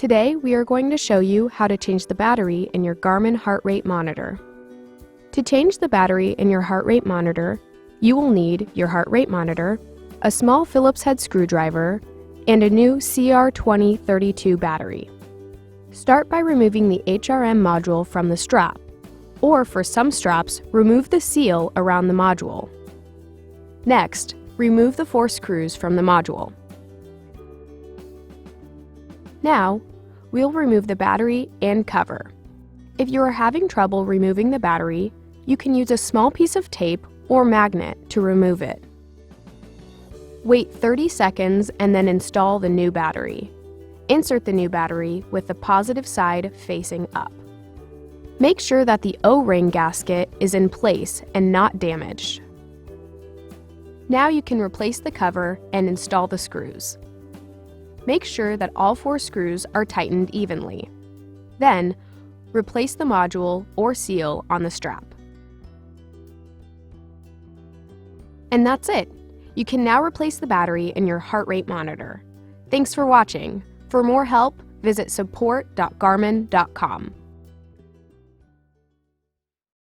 Today, we are going to show you how to change the battery in your Garmin heart rate monitor. To change the battery in your heart rate monitor, you will need your heart rate monitor, a small Phillips head screwdriver, and a new CR2032 battery. Start by removing the HRM module from the strap, or for some straps, remove the seal around the module. Next, remove the 4 screws from the module. Now, we'll remove the battery and cover. If you are having trouble removing the battery, you can use a small piece of tape or magnet to remove it. Wait 30 seconds and then install the new battery. Insert the new battery with the positive side facing up. Make sure that the O-ring gasket is in place and not damaged. Now you can replace the cover and install the screws. Make sure that all 4 screws are tightened evenly. Then, replace the module or seal on the strap. And that's it! You can now replace the battery in your heart rate monitor. Thanks for watching. For more help, visit support.garmin.com.